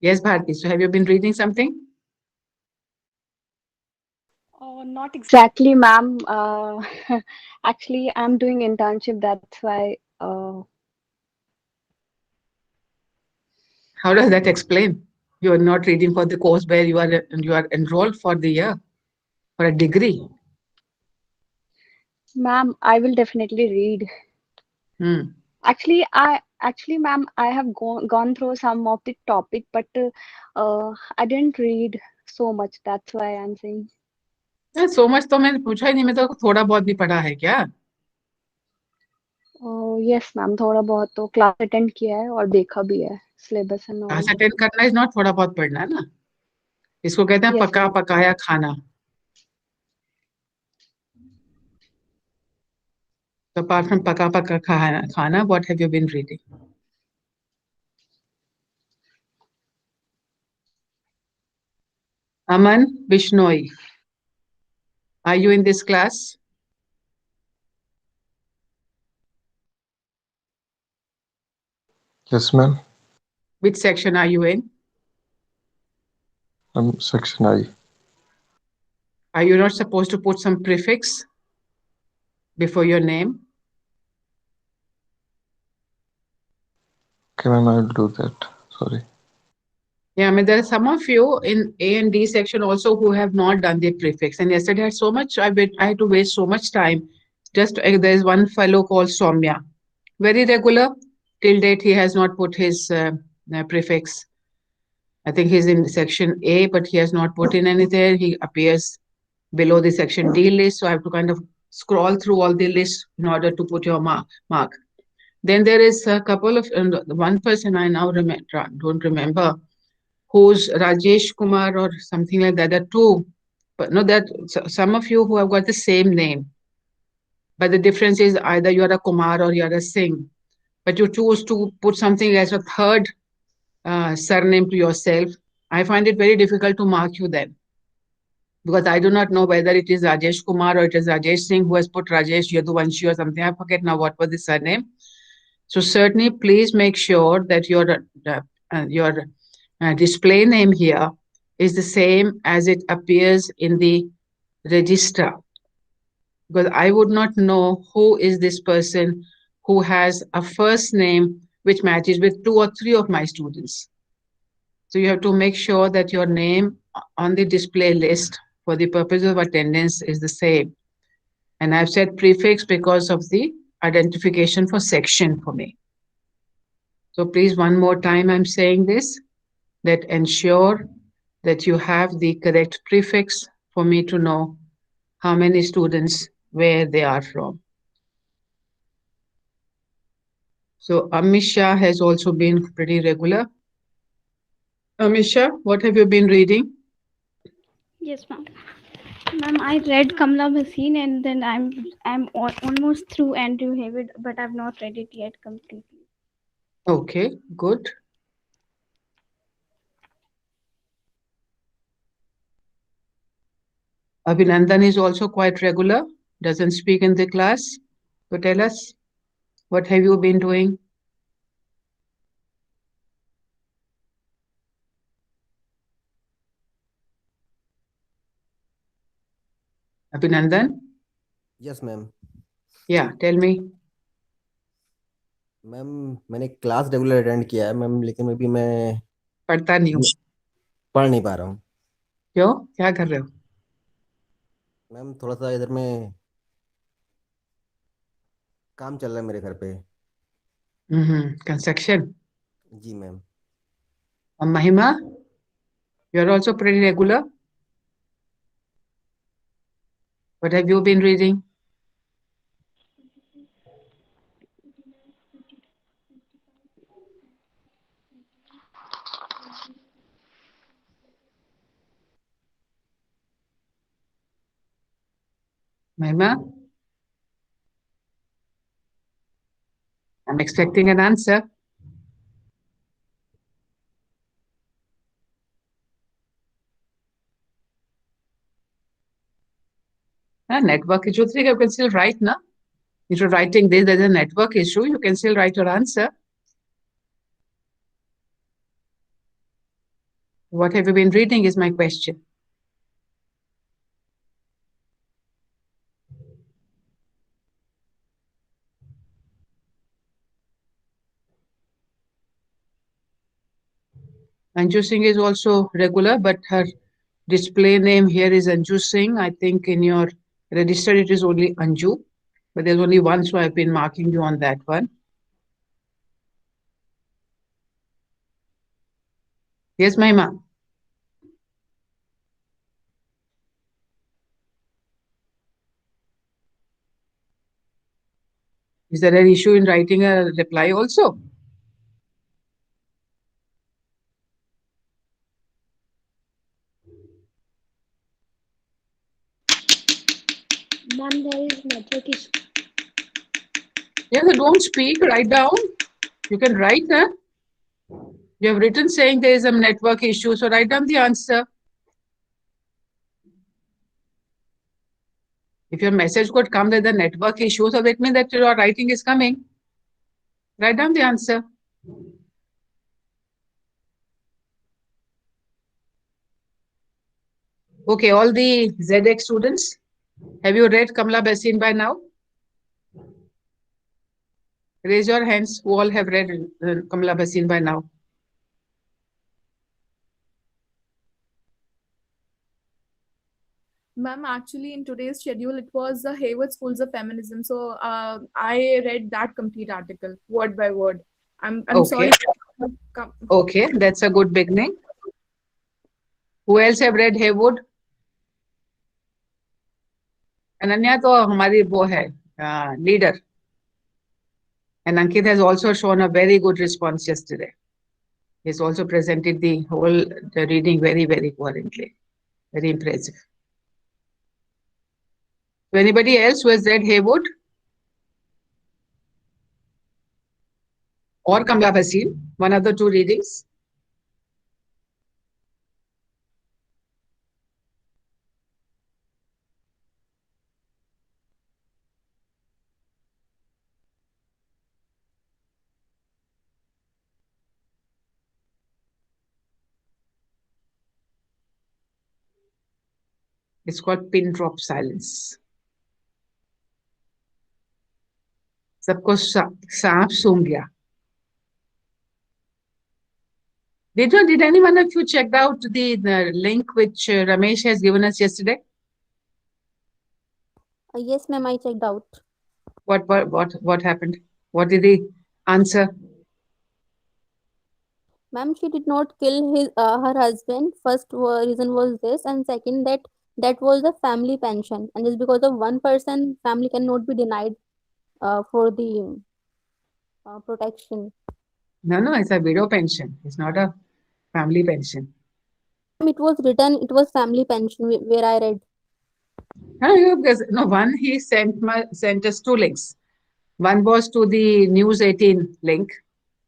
Yes, Bharti. So have you been reading something? Not exactly, ma'am. Actually, I'm doing internship. That's why. How does that explain? You are not reading for the course where you are enrolled for the year for a degree. Ma'am, I will definitely read. Hmm. Ma'am, I have gone through some of the topic, but I didn't read so much. That's why I'm saying. So much तो मैंने पूछा ही नहीं, मैं तो थोड़ा बहुत भी पढ़ा है क्या? यस मैम, थोड़ा बहुत तो क्लास अटेंड किया है और देखा भी है syllabus and class all. Attend करना इज नॉट थोड़ा बहुत पढ़ना है ना. इसको कहते हैं यस पका मैम. पकाया खाना. So apart from paka paka khana, what have you been reading? Aman Bishnoi, are you in this class? Yes, ma'am. Which section are you in? I'm section I. Are you not supposed to put some prefix before your name? Okay, ma'am, I will do that. Sorry. Yeah, I mean, there are some of you in A and D section also who have not done the prefix. And yesterday I had so much, I had to waste so much time. Just there's one fellow called Soumya, very regular. Till date, he has not put his prefix. I think he's in section A, but he has not put in anything. He appears below the section D list. So I have to kind of scroll through all the lists in order to put your mark. Then there is a couple of one person I now don't remember, who's Rajesh Kumar or something like that. There are two, but no, that some of you who have got the same name, but the difference is either you are a Kumar or you are a Singh, but you choose to put something as a third surname to yourself. I find it very difficult to mark you then, because I do not know whether it is Rajesh Kumar or it is Rajesh Singh who has put Rajesh Yaduvanshi or something. I forget now what was the surname. So certainly, please make sure that your display name here is the same as it appears in the register, because I would not know who is this person who has a first name which matches with two or three of my students. So you have to make sure that your name on the display list for the purpose of attendance is the same. And I've said prefix because of the identification for section for me. So please, one more time, I'm saying this, that ensure that you have the correct prefix for me to know how many students, where they are from. So Amisha has also been pretty regular. Amisha, what have you been reading? Yes, ma'am. Ma'am, I read Kamla Bhasin and then almost through Andrew Hayward, but I've not read it yet completely. Okay, good. Abhinandan is also quite regular, doesn't speak in the class. So tell us, what have you been doing? Abhinandan? Yes ma'am. Yeah, tell me. Ma'am, मैंने class regular attend किया है ma'am, लेकिन अभी मैं पढ़ता नहीं हूँ. पढ़ नहीं पा रहा हूँ. क्यों? क्या कर रहे हो? मैम, थोड़ा सा इधर में काम चल रहा है मेरे घर पे. Construction. जी ma'am. Mahima, you're also pretty regular. What have you been reading? Mahima, I'm expecting an answer. Network issue. You can still write, na? If you're writing this, there's a network issue. You can still write your answer. What have you been reading is my question. Anju Singh is also regular, but her display name here is Anju Singh. I think in your register it is only Anju, but there's only one, so I've been marking you on that one. Yes, Mahima. Is there an issue in writing a reply also? Ma'am, there is network issue. Yeah, so don't speak, write down. You can write, huh? You have written saying there is a network issue, so write down the answer. If your message could come with a network issue, so that means that your writing is coming. Write down the answer. Okay, all the ZX students, have you read Kamla Bhasin by now? Raise your hands who all have read Kamla Bhasin by now. Ma'am, actually in today's schedule, it was the Hayward Schools of Feminism. So I read that complete article word by word. I'm Okay. sorry. Okay, that's a good beginning. Who else have read Haywood? Ananya तो हमारी वो है leader. And Ankit has also shown a very good response yesterday. He's also presented the reading very, very coherently. Very impressive. So anybody else who has read Haywood? Or Kamla Bhasin, one of the two readings? It's called Pin Drop Silence. सबको सांप सूंघ गया. Did anyone of you check out the link which Ramesh has given us yesterday? Yes, ma'am, I checked out. What happened? What did he answer? Ma'am, she did not kill her husband. First reason was this, and second that was the family pension, and just because of one person, family cannot be denied for the protection. No, it's a widow pension. It's not a family pension. It was written, it was family pension where I read. No, one he sent us two links. One was to the News 18 link,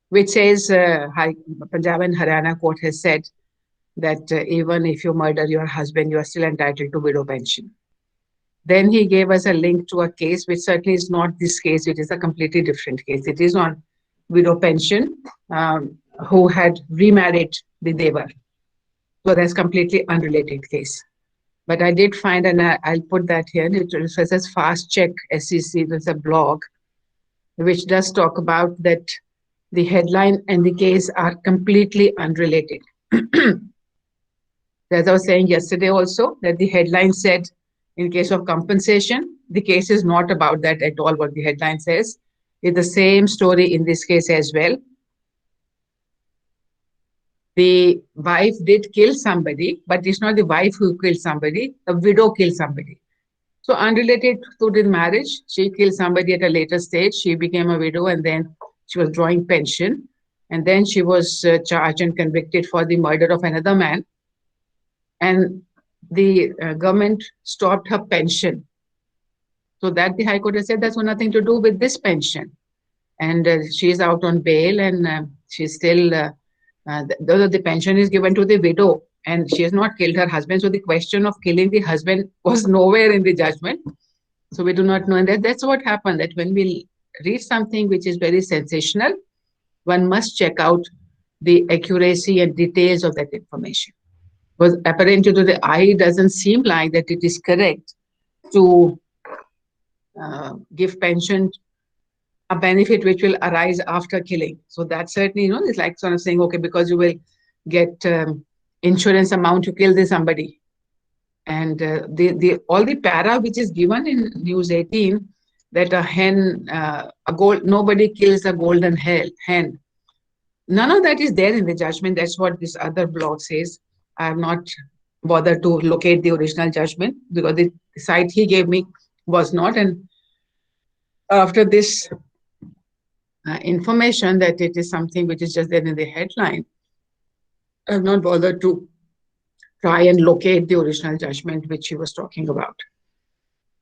which says Punjab and Haryana court has said that even if you murder your husband, you are still entitled to widow pension. Then he gave us a link to a case, which certainly is not this case. It is a completely different case. It is on widow pension, who had remarried the Devar. So that's completely unrelated case. But I did find, and I'll put that here, it says Fast Check SEC, there's a blog, which does talk about that the headline and the case are completely unrelated. As I was saying yesterday also, that the headline said, in case of compensation, the case is not about that at all, what the headline says. It's the same story in this case as well. The wife did kill somebody, but it's not the wife who killed somebody, the widow killed somebody. So unrelated to the marriage, she killed somebody at a later stage. She became a widow and then she was drawing pension. And then she was charged and convicted for the murder of another man. And the government stopped her pension. So that the High Court has said that's got nothing to do with this pension. And she is out on bail and she's still, the pension is given to the widow and she has not killed her husband. So the question of killing the husband was nowhere in the judgment. So we do not know. And that's what happened, that when we read something which is very sensational, one must check out the accuracy and details of that information. was apparently to the eye doesn't seem like that it is correct to give pension a benefit which will arise after killing. So that certainly, it's like sort of saying, okay, because you will get insurance amount to kill this somebody. And the all the para which is given in News 18, that a hen, nobody kills a golden hen. None of that is there in the judgment. That's what this other blog says. I have not bothered to locate the original judgment because the site he gave me was not. And after this information that it is something which is just there in the headline, I have not bothered to try and locate the original judgment which he was talking about.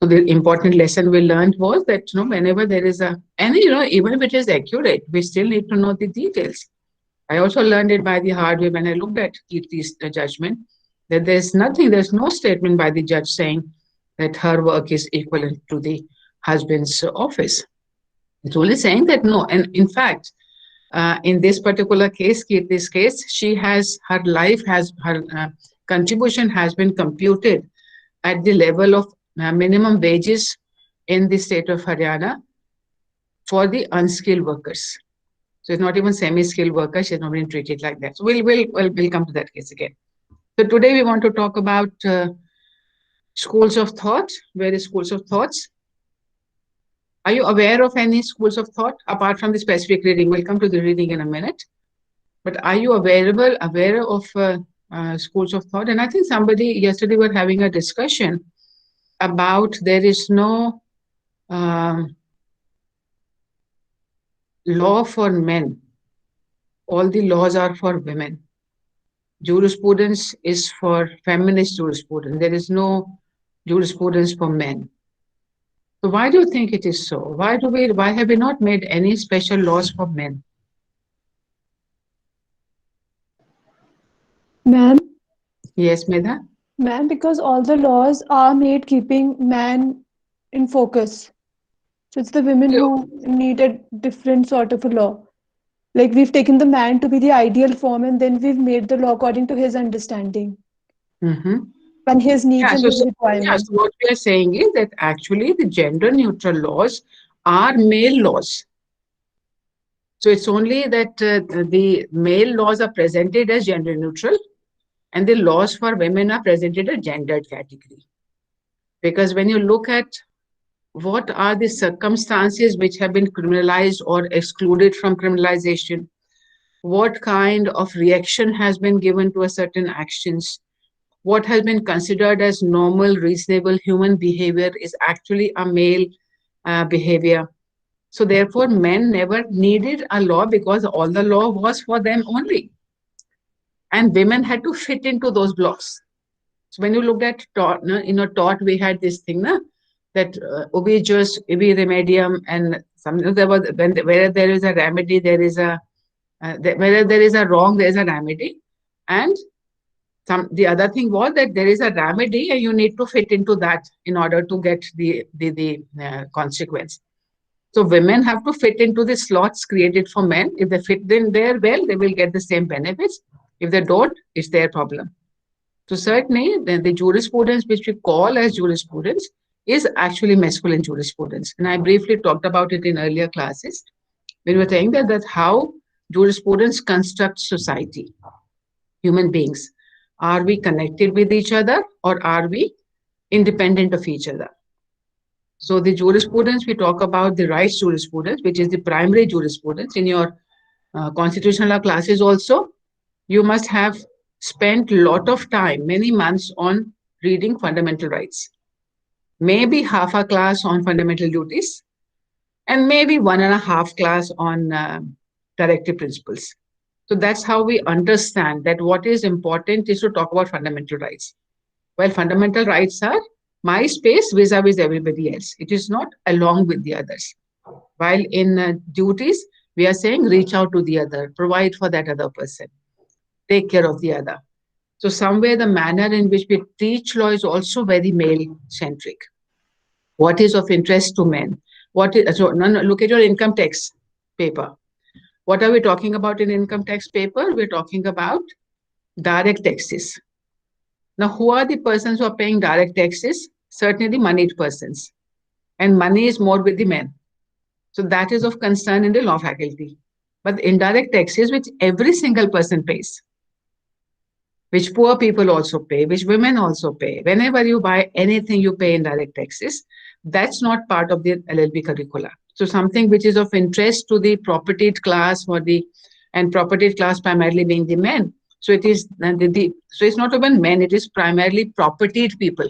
So the important lesson we learned was that whenever there is even if it is accurate, we still need to know the details. I also learned it by the hard way when I looked at Kirti's judgment, that there's no statement by the judge saying that her work is equivalent to the husband's office. It's only saying that no, and in fact, in this particular case, Kirti's case, her contribution has been computed at the level of minimum wages in the state of Haryana for the unskilled workers. So it's not even semi-skilled workers. She's not been treated like that. So we'll come to that case again. So today we want to talk about schools of thought, various schools of thoughts. Are you aware of any schools of thought apart from the specific reading? We'll come to the reading in a minute. But are you aware of schools of thought? And I think somebody yesterday were having a discussion about there is no law for men. All the laws are for women. Jurisprudence is for feminist jurisprudence. There is no jurisprudence for men. So why do you think it is so? Why have we not made any special laws for men? Ma'am, Yes, Medha? ma'am, because all the laws are made keeping man in focus. So it's the women who need a different sort of a law. Like we've taken the man to be the ideal form and then we've made the law according to his understanding Mm-hmm. and his needs Yeah, and his requirements. so what we are saying is that actually the gender neutral laws are male laws. So it's only that the male laws are presented as gender neutral and the laws for women are presented as gendered category. Because when you look at what are the circumstances which have been criminalized or excluded from criminalization, what kind of reaction has been given to a certain actions, what has been considered as normal, reasonable human behavior is actually a male behavior. So therefore, men never needed a law because all the law was for them only. And women had to fit into those blocks. So when you looked at taught, we had this thing, that ubi jus, ubi remedium, and there was where there is a remedy, there is a where there is a wrong, there is a remedy, and the other thing was that there is a remedy and you need to fit into that in order to get the consequence. So women have to fit into the slots created for men. If they fit in there well, they will get the same benefits. If they don't, it's their problem. So certainly the jurisprudence which we call as jurisprudence is actually masculine jurisprudence. And I briefly talked about it in earlier classes. We were saying that how jurisprudence constructs society, human beings. Are we connected with each other or are we independent of each other? So the jurisprudence, we talk about the rights jurisprudence, which is the primary jurisprudence. In your constitutional law classes also, you must have spent a lot of time, many months on reading fundamental rights. Maybe half a class on fundamental duties and maybe 1.5 class on directive principles. So that's how we understand that what is important is to talk about fundamental rights. Well, fundamental rights are my space vis-a-vis everybody else. It is not along with the others. While in duties, we are saying reach out to the other, provide for that other person, take care of the other. So somewhere the manner in which we teach law is also very male-centric. What is of interest to men? Look at your income tax paper. What are we talking about in income tax paper? We're talking about direct taxes. Now, who are the persons who are paying direct taxes? Certainly the moneyed persons. And money is more with the men. So that is of concern in the law faculty. But indirect taxes, which every single person pays, which poor people also pay, which women also pay. Whenever you buy anything, you pay indirect taxes. That's not part of the LLB curricula. So something which is of interest to the propertied class and propertied class primarily being the men. So it is so it's not even men, it is primarily propertied people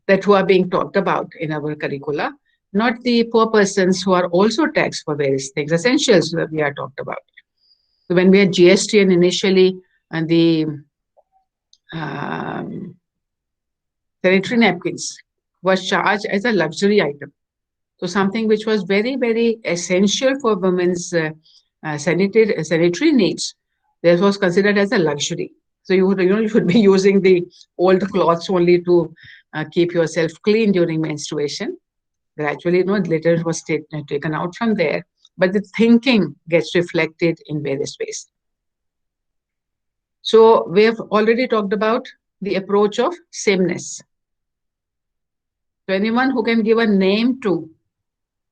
that who are being talked about in our curricula, not the poor persons who are also taxed for various things, essentials that we are talked about. So when we had GST and initially and the sanitary napkins was charged as a luxury item. So something which was very, very essential for women's sanitary needs, this was considered as a luxury. So you should be using the old cloths only to keep yourself clean during menstruation. Gradually, later it was taken out from there, but the thinking gets reflected in various ways. So we have already talked about the approach of sameness. So anyone who can give a name to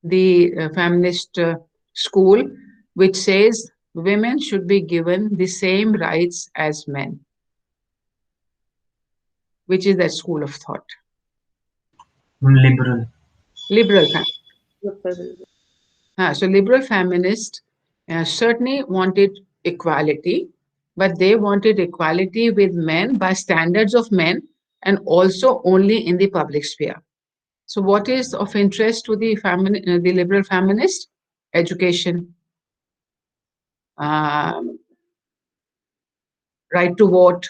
the feminist school which says women should be given the same rights as men, which is that school of thought? Liberal. Liberal feminist. So liberal feminists certainly wanted equality, but they wanted equality with men by standards of men and also only in the public sphere. So what is of interest to the liberal feminist? Education, right to vote,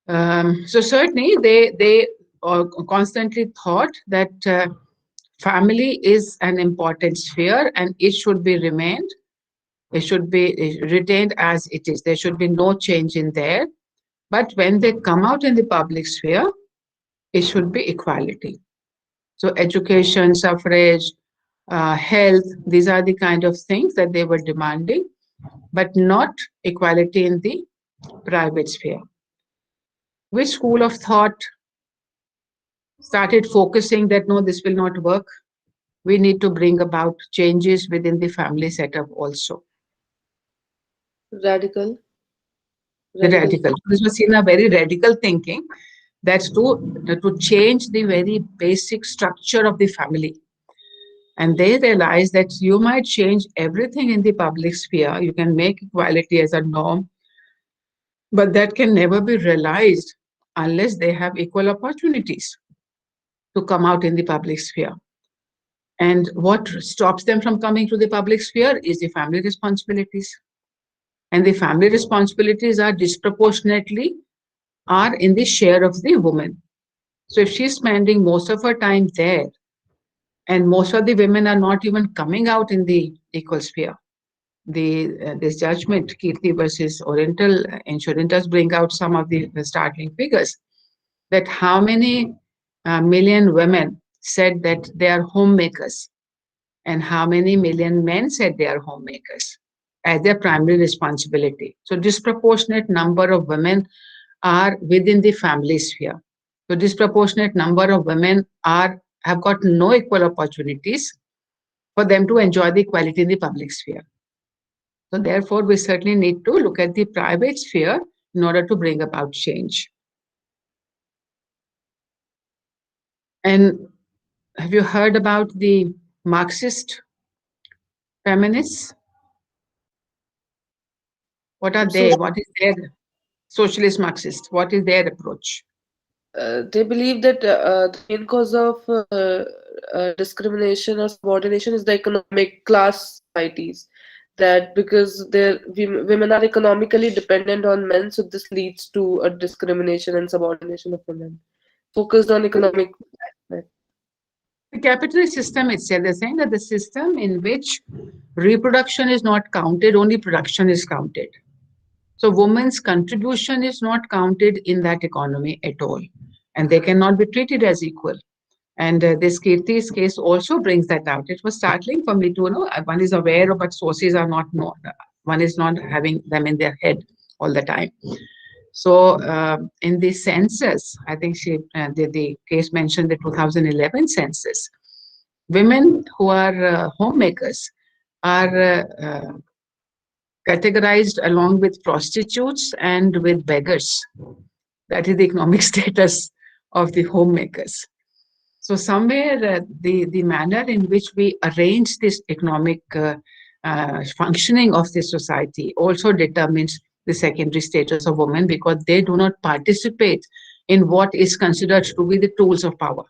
so certainly they constantly thought that family is an important sphere and it should be remained. It should be retained as it is. There should be no change in there. But when they come out in the public sphere, it should be equality. So education, suffrage, health, these are the kind of things that they were demanding, but not equality in the private sphere. Which school of thought started focusing that no, this will not work? We need to bring about changes within the family setup also. Radical. The radical. This was seen a very radical thinking. That's to change the very basic structure of the family. And they realized that you might change everything in the public sphere. You can make equality as a norm, but that can never be realized unless they have equal opportunities to come out in the public sphere. And what stops them from coming to the public sphere is the family responsibilities. And the family responsibilities are disproportionately in the share of the woman. So if she's spending most of her time there, and most of the women are not even coming out in the equal sphere, this judgment, Kirti versus Oriental Insurance, does bring out some of the startling figures, that how many million women said that they are homemakers, and how many million men said they are homemakers as their primary responsibility. So disproportionate number of women are within the family sphere. So disproportionate number of women have got no equal opportunities for them to enjoy the equality in the public sphere. So therefore, we certainly need to look at the private sphere in order to bring about change. And have you heard about the Marxist feminists? What are they? What is their socialist Marxist? What is their approach? They believe that the main cause of discrimination or subordination is the economic class societies. That because women are economically dependent on men, so this leads to a discrimination and subordination of women. Focused on economic aspect. The capitalist system itself, they're saying that the system in which reproduction is not counted, only production is counted. So women's contribution is not counted in that economy at all, and they cannot be treated as equal. And this Kirti's case also brings that out. It was startling for me to know. One is aware of, but sources are not known. One is not having them in their head all the time. So in the census, I think the case mentioned the 2011 census. Women who are homemakers are categorized along with prostitutes and with beggars. That is the economic status of the homemakers. So somewhere the manner in which we arrange this economic functioning of the society also determines the secondary status of women, because they do not participate in what is considered to be the tools of power.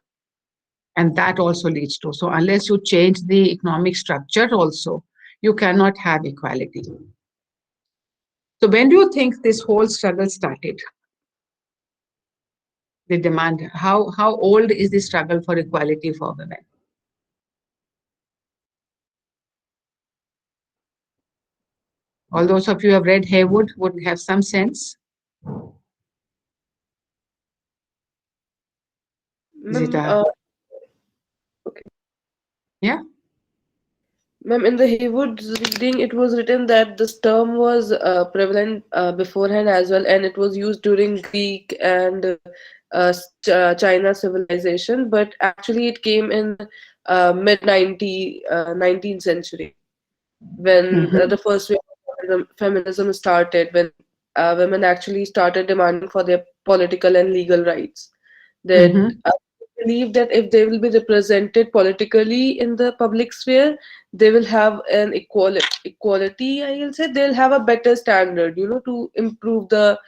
And that also leads to, so unless you change the economic structure also, you cannot have equality. So when do you think this whole struggle started? The demand, how old is the struggle for equality for women? All those of you who have read Haywood would have some sense. Is it Okay. Yeah? Ma'am, in the Haywood's reading, it was written that this term was prevalent beforehand as well, and it was used during Greek and China civilization, but actually it came in mid 19th century when the first wave of feminism started, when women actually started demanding for their political and legal rights. That believe that if they will be represented politically in the public sphere, they will have an equality, I will say. They'll have a better standard, to improve the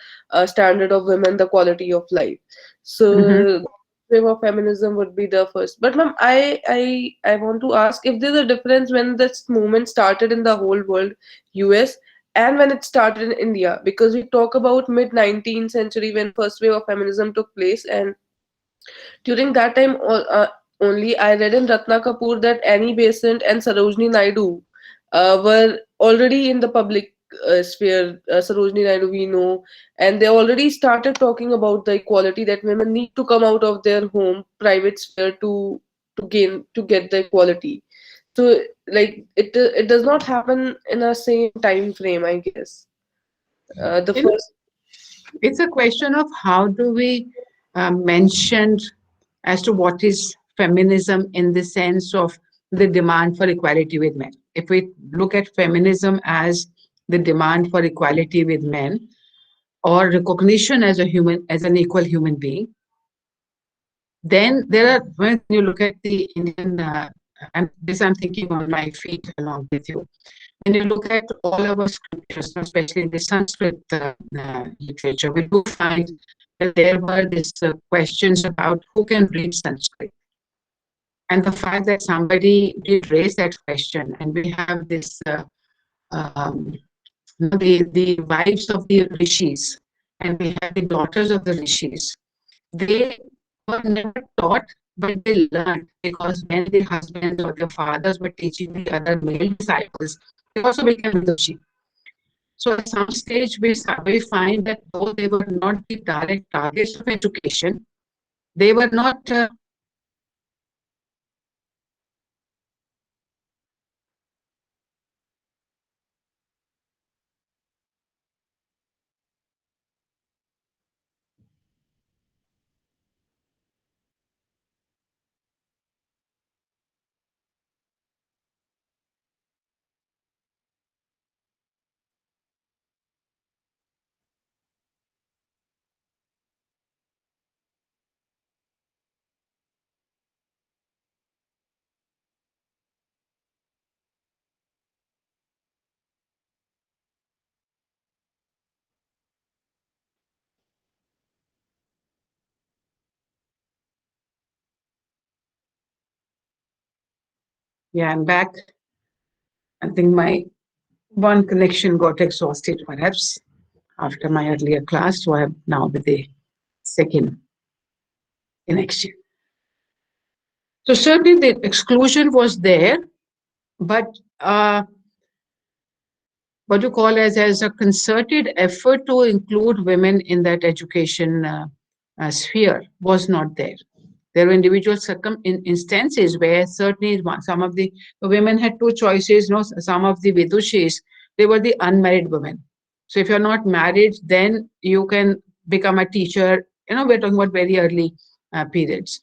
standard of women, the quality of life. So wave of feminism would be the first. But ma'am, I want to ask if there's a difference when this movement started in the whole world, US, and when it started in India, because we talk about mid 19th century when first wave of feminism took place, and during that time only, I read in Ratna Kapoor that Annie Besant and Sarojini Naidu were already in the public sphere. Sarojini Naidu, we know, and they already started talking about the equality that women need to come out of their home, private sphere to get the equality. So, like it does not happen in a same time frame, I guess. The first. It's a question of how do we mention as to what is feminism in the sense of the demand for equality with men. If we look at feminism as the demand for equality with men, or recognition as an equal human being, then there are, when you look at the Indian, and this I'm thinking on my feet along with you, when you look at all our scriptures, especially in the Sanskrit literature, we do find that there were these questions about who can read Sanskrit. And the fact that somebody did raise that question, and we have this, the wives of the rishis, and we have the daughters of the rishis, they were never taught, but they learned, because when their husbands or their fathers were teaching the other male disciples, they also became Vidushi. So at some stage, we find that though they were not the direct targets of education, they were not Yeah, I'm back. I think my one connection got exhausted, perhaps, after my earlier class, so I'm now with the second connection. So certainly the exclusion was there, but what you call as a concerted effort to include women in that education sphere was not there. There were individual instances where certainly some of the women had two choices. Some of the Vidushis, they were the unmarried women. So if you're not married, then you can become a teacher. We're talking about very early periods.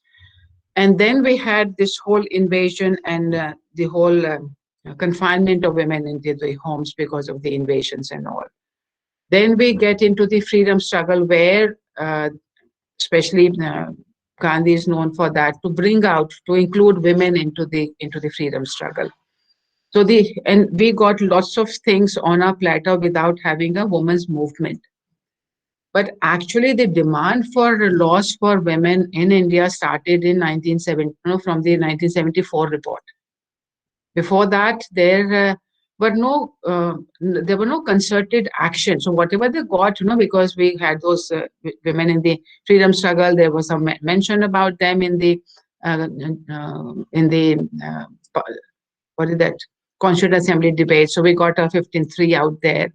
And then we had this whole invasion and the whole confinement of women into the homes because of the invasions and all. Then we get into the freedom struggle where especially Gandhi is known for that, to include women into the freedom struggle. So we got lots of things on our platter without having a women's movement. But actually, the demand for laws for women in India started in 1970, from the 1974 report. Before that, there were no concerted action. So whatever they got, because we had those women in the freedom struggle, there was some mention about them in the what is that, Constituent Assembly debate. So we got a 15-3 out there.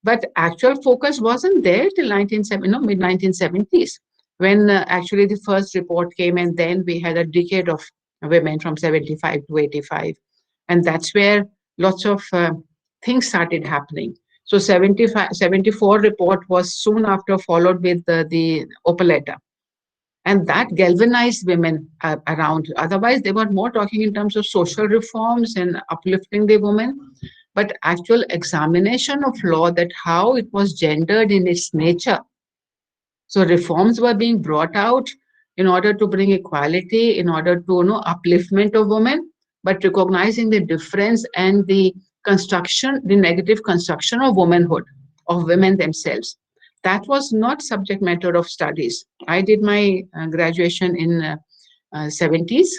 But actual focus wasn't there till mid-1970s, when actually the first report came, and then we had a decade of women from 75 to 85. And that's where lots of things started happening. So 74 report was soon after followed with the Opal letter. And that galvanized women around. Otherwise, they were more talking in terms of social reforms and uplifting the women. But actual examination of law, that how it was gendered in its nature. So reforms were being brought out in order to bring equality, in order to upliftment of women, but recognizing the difference and the negative construction of womanhood, of women themselves. That was not subject matter of studies. I did my graduation in 70s.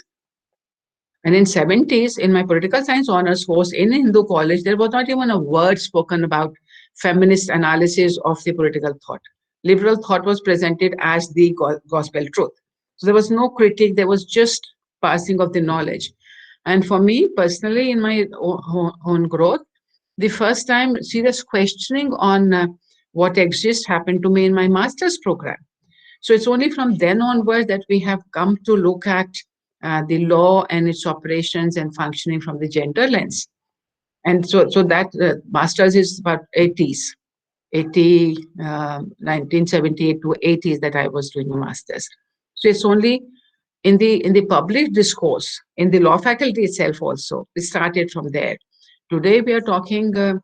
And in 70s, in my political science honors course in Hindu college, there was not even a word spoken about feminist analysis of the political thought. Liberal thought was presented as the gospel truth. So there was no critique, there was just passing of the knowledge. And for me personally, in my own growth, the first time serious questioning on what exists happened to me in my master's program. So it's only from then onward that we have come to look at the law and its operations and functioning from the gender lens. And so that master's is about 1978 to 80s that I was doing a master's. So it's only in the public discourse, in the law faculty itself also, it started from there. Today we are talking the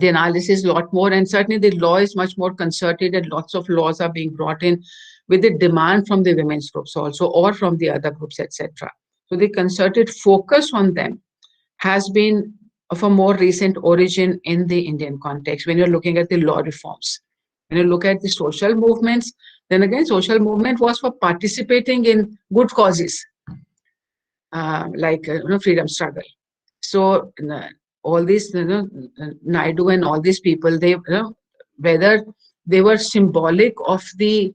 analysis a lot more, and certainly the law is much more concerted, and lots of laws are being brought in with the demand from the women's groups also, or from the other groups, etc. So the concerted focus on them has been of a more recent origin in the Indian context. When you're looking at the law reforms, when you look at the social movements, then again, social movement was for participating in good causes, like freedom struggle. So all these, Naidu and all these people, they, whether they were symbolic of the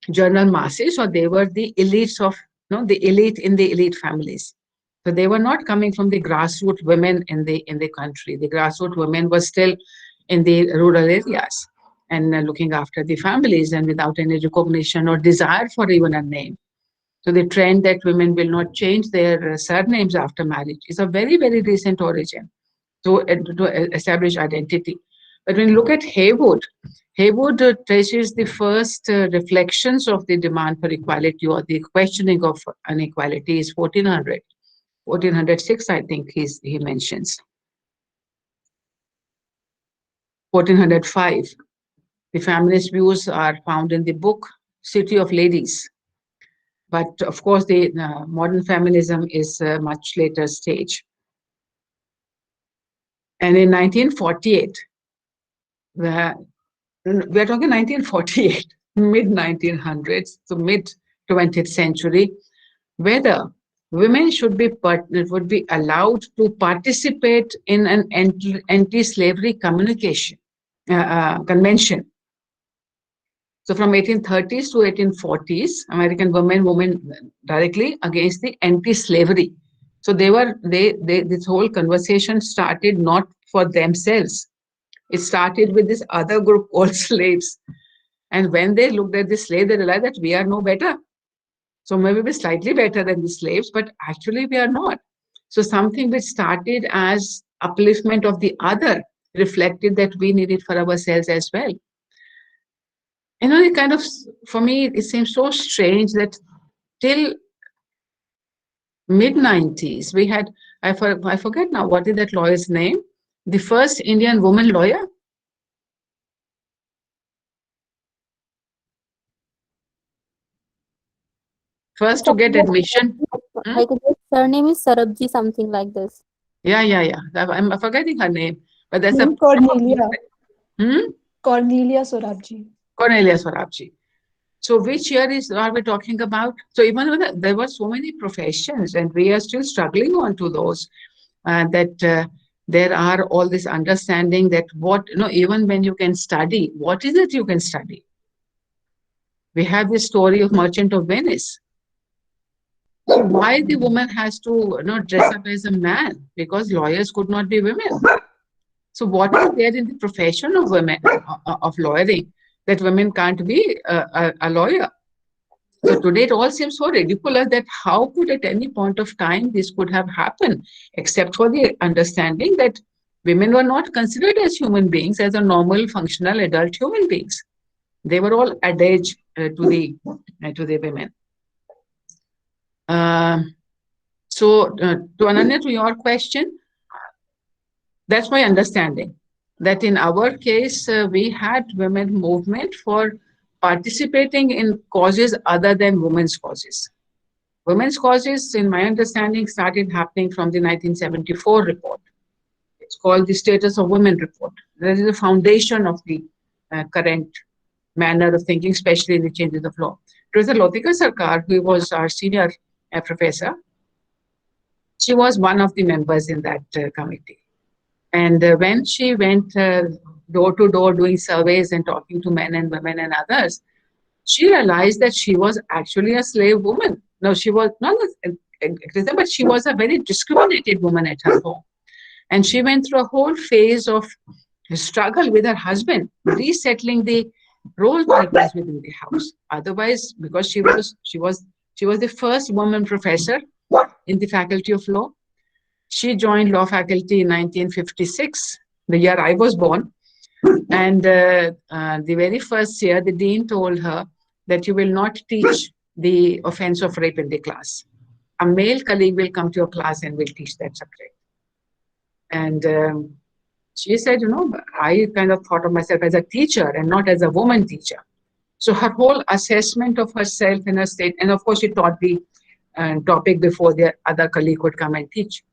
general masses or they were the elites of, the elite in the elite families. So they were not coming from the grassroots women in the country. The grassroots women were still in the rural areas and looking after the families and without any recognition or desire for even a name. So the trend that women will not change their surnames after marriage is a very, very recent origin to establish identity. But when you look at Heywood traces the first reflections of the demand for equality or the questioning of inequality is 1400. 1406, I think he mentions. 1405. The feminist views are found in the book City of Ladies. But of course, the modern feminism is a much later stage. And in 1948, we're talking 1948, mid-1900s, so mid-20th century, whether women would be allowed to participate in an anti-slavery convention. So from 1830s to 1840s, American women directly against the anti-slavery. So this whole conversation started not for themselves. It started with this other group called slaves. And when they looked at the slave, they realized that we are no better. So maybe we're slightly better than the slaves, but actually we are not. So something which started as upliftment of the other reflected that we need it for ourselves as well. It kind of, for me, it seems so strange that till mid-90s, we had, I forget now, what is that lawyer's name? The first Indian woman lawyer. First to get admission. I think her surname is Sarabji, something like this. Yeah. I'm forgetting her name, but that's Name a Cornelia. Hmm? Cornelia Sorabji. Cornelia Sorabji. So which year are we talking about? So even when there were so many professions, and we are still struggling on to those, that there are all this understanding that even when you can study, what is it you can study? We have this story of Merchant of Venice. So why the woman has to dress up as a man? Because lawyers could not be women. So what is there in the profession of women of lawyering that women can't be a lawyer? So today it all seems so ridiculous that how could at any point of time this could have happened, except for the understanding that women were not considered as human beings, as a normal, functional adult human beings. They were all adage to the women. To Ananya, to your question, that's my understanding. That in our case, we had women movement for participating in causes other than women's causes. Women's causes, in my understanding, started happening from the 1974 report. It's called the Status of Women report. That is the foundation of the current manner of thinking, especially in the changes of law. Professor Latika Sarkar, who was our senior professor, she was one of the members in that committee. And when she went door to door doing surveys and talking to men and women and others, she realized that she was actually a slave woman. No, she was not but she was a very discriminated woman at her home. And she went through a whole phase of struggle with her husband, resettling the roles that was within the house. Otherwise, because she was the first woman professor in the Faculty of Law. She joined law faculty in 1956, the year I was born. And the very first year, the dean told her that you will not teach the offense of rape in the class. A male colleague will come to your class and will teach that subject. And she said, I kind of thought of myself as a teacher and not as a woman teacher. So her whole assessment of herself and her state, and of course she taught the topic before the other colleague could come and teach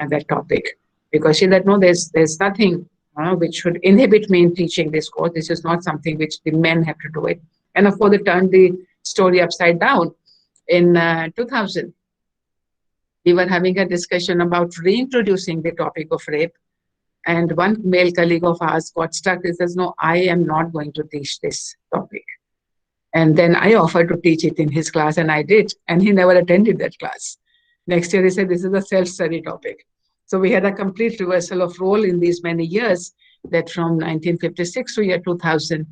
that topic, because she said, no, there's nothing which should inhibit me in teaching this course. This is not something which the men have to do it. And of course, they turned the story upside down. In 2000, we were having a discussion about reintroducing the topic of rape. And one male colleague of ours got stuck. He says, no, I am not going to teach this topic. And then I offered to teach it in his class, and I did. And he never attended that class. Next year, he said, this is a self-study topic. So we had a complete reversal of role in these many years, that from 1956 to year 2000,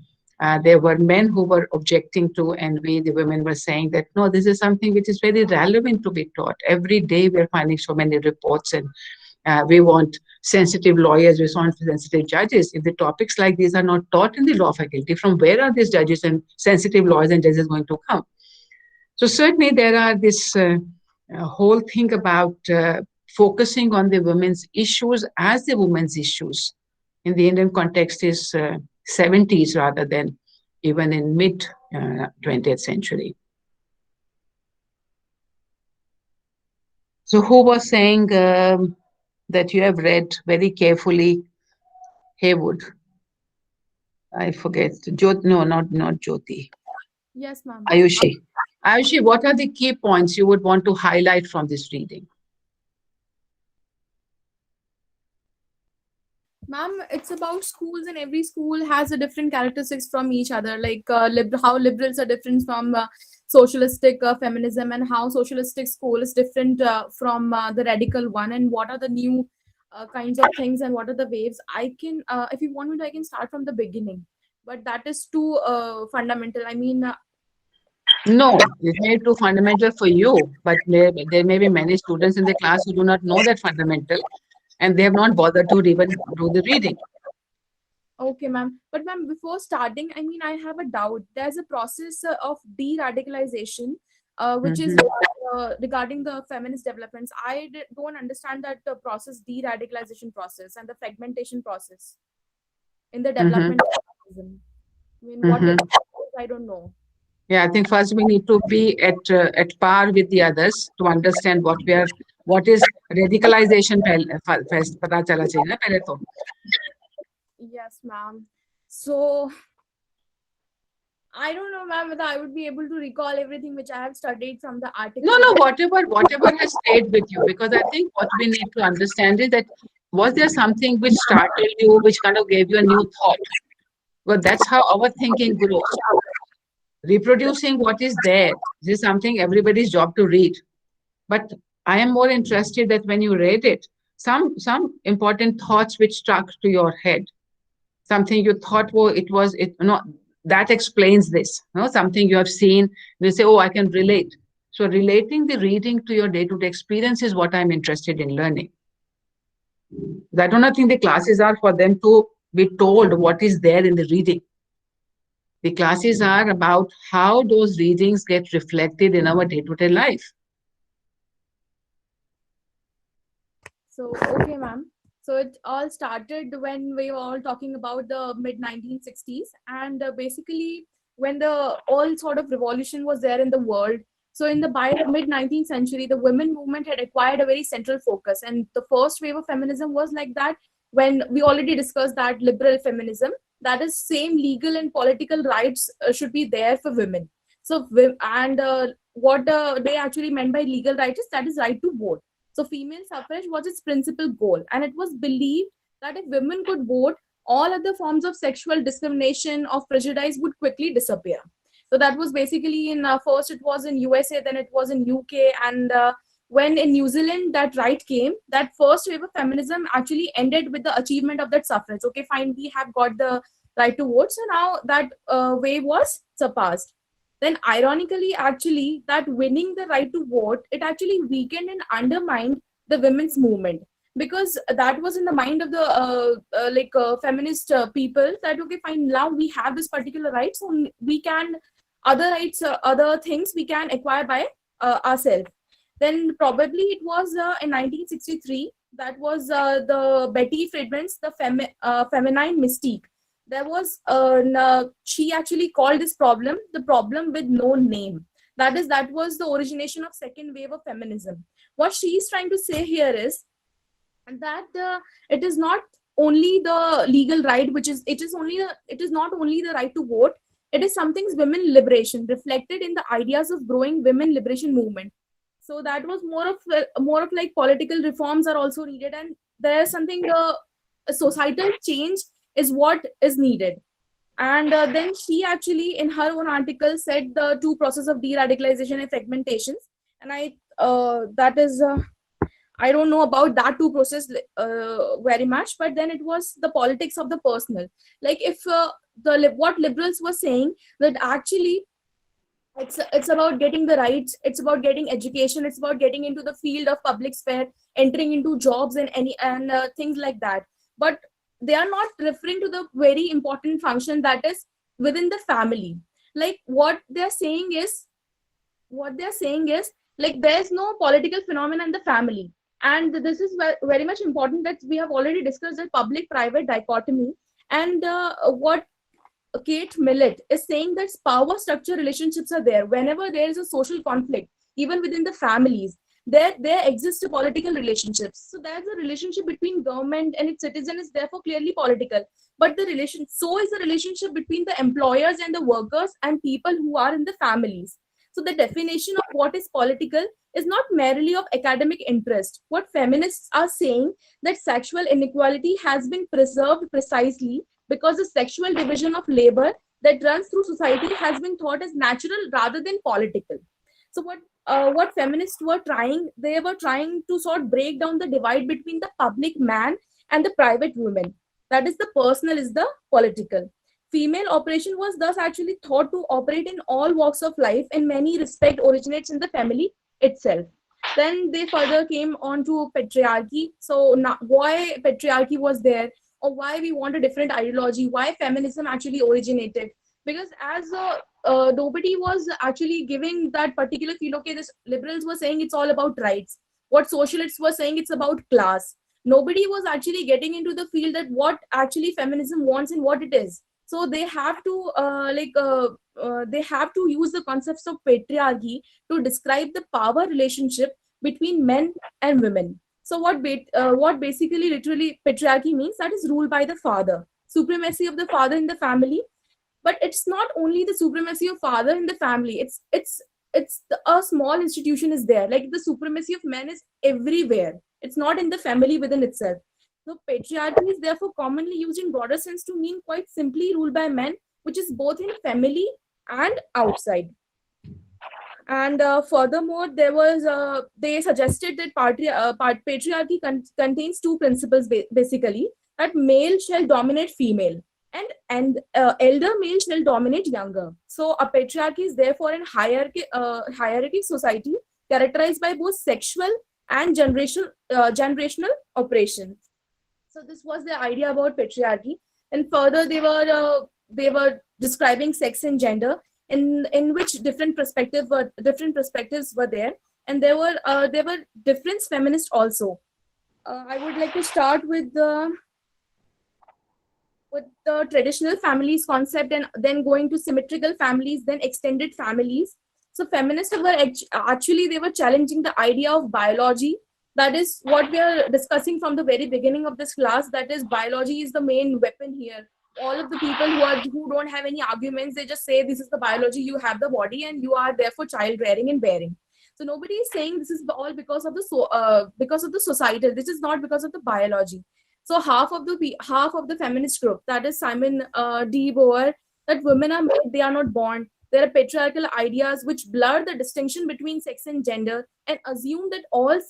there were men who were objecting to, and we, the women, were saying that, no, this is something which is very relevant to be taught. Every day we're finding so many reports, and we want sensitive lawyers, we want sensitive judges. If the topics like these are not taught in the law faculty, from where are these judges and sensitive lawyers and judges going to come? So certainly there are this whole thing about focusing on the women's issues as the women's issues in the Indian context is 70s rather than even in mid 20th century. So who was saying that you have read very carefully Haywood? I forget. No, not Jyoti. Yes, ma'am. Ayushi. Ayushi, what are the key points you would want to highlight from this reading? Ma'am, it's about schools, and every school has a different characteristics from each other, like how liberals are different from socialistic feminism, and how socialistic school is different from the radical one, and what are the new kinds of things and what are the waves. I can, if you want me to, I can start from the beginning, but that is too fundamental. I mean, No, it may be too fundamental for you, but there may be many students in the class who do not know that fundamental, and they have not bothered to even do the reading. Okay, ma'am. But ma'am, before starting, I mean, I have a doubt. There's a process of de-radicalization, which is regarding the feminist developments. Don't understand that process, de-radicalization process and the fragmentation process in the development of feminism. I mean, what Mhm. exactly, I don't know. Yeah, I think first we need to be at par with the others to understand what is radicalization first पता चला चाहिए ना पहले तो. Yes, ma'am. So I don't know, ma'am, whether I would be able to recall everything which I have studied from the article. No, whatever has stayed with you, because I think what we need to understand is that was there something which startled you, which kind of gave you a new thought? Well, that's how our thinking grows. Reproducing what is there. This is something everybody's job to read. But I am more interested that when you read it, some important thoughts which struck to your head, something you thought, well, that explains this. No, something you have seen, you say, oh, I can relate. So relating the reading to your day-to-day experience is what I'm interested in learning. I do not think the classes are for them to be told what is there in the reading. The classes are about how those readings get reflected in our day-to-day life. So, okay, ma'am. So it all started when we were all talking about the mid 1960s, and basically when the all sort of revolution was there in the world. So in the by the mid 19th century, the women movement had acquired a very central focus, and the first wave of feminism was like that when we already discussed that liberal feminism, that is same legal and political rights should be there for women. So what they actually meant by legal rights is that is right to vote. So female suffrage was its principal goal, and it was believed that if women could vote, all other forms of sexual discrimination or prejudice would quickly disappear. So that was basically in first it was in USA, then it was in UK, and when in New Zealand that right came, that first wave of feminism actually ended with the achievement of that suffrage. Okay, fine, we have got the right to vote, so now that wave was surpassed. Then ironically, actually, that winning the right to vote, it actually weakened and undermined the women's movement, because that was in the mind of the feminist people that okay, fine, now we have this particular right, so we can other rights, other things we can acquire by ourselves. Then probably it was in 1963, that was the Betty Friedan's the feminine mystique. There was she actually called this problem the problem with no name. That was the origination of second wave of feminism. What she is trying to say here is that it is not only the legal right, it is not only the right to vote, it is something's women liberation reflected in the ideas of growing women liberation movement. So that was more of like political reforms are also needed, and there's something a societal change is what is needed. And then she actually in her own article said the two process of de-radicalization and fragmentation, and I don't know about that two process very much, but then it was the politics of the personal. Like if what liberals were saying, that actually it's about getting the rights, it's about getting education, it's about getting into the field of public sphere, entering into jobs and things like that. But they are not referring to the very important function that is within the family. Like what they're saying is like there's no political phenomenon in the family, and this is very much important that we have already discussed the public private dichotomy. And what Kate Millett is saying, that power structure relationships are there whenever there is a social conflict, even within the families. There exists a political relationships. So there's a relationship between government and its citizen is therefore clearly political. But so is the relationship between the employers and the workers and people who are in the families. So the definition of what is political is not merely of academic interest. What feminists are saying, that sexual inequality has been preserved precisely because the sexual division of labor that runs through society has been thought as natural rather than political. So what feminists were trying, they were trying to sort of break down the divide between the public man and the private woman. That is the personal is the political. Female operation was thus actually thought to operate in all walks of life, in many respects originates in the family itself. Then they further came on to patriarchy. So now, why patriarchy was there, or why we want a different ideology, why feminism actually originated? Because as nobody was actually giving that particular feel. Okay, this liberals were saying it's all about rights. What socialists were saying it's about class. Nobody was actually getting into the field that what actually feminism wants and what it is. So they have to they have to use the concepts of patriarchy to describe the power relationship between men and women. So what basically literally patriarchy means, that is rule by the father, supremacy of the father in the family. But it's not only the supremacy of father in the family, a small institution is there, like the supremacy of men is everywhere. It's not in the family within itself. So patriarchy is therefore commonly used in broader sense to mean quite simply rule by men, which is both in family and outside. And furthermore, they suggested that patriarchy contains two principles basically, that male shall dominate female, and elder male shall dominate younger. So a patriarchy is therefore an hierarchy society characterized by both sexual and generational oppression. So this was the idea about patriarchy. And further, they were describing sex and gender, in which different perspectives were there, and there were different feminists also. I would like to start with the traditional families concept, and then going to symmetrical families, then extended families. So feminists were actually they were challenging the idea of biology. That is what we are discussing from the very beginning of this class. That is, biology is the main weapon here. All of the people who don't have any arguments, they just say this is the biology. You have the body, and you are therefore child rearing and bearing. So nobody is saying this is all because of the societal. This is not because of the biology. So half of the feminist group, that is Simon de Beauvoir, that women are made, they are not born. There are patriarchal ideas which blur the distinction between sex and gender and assume that all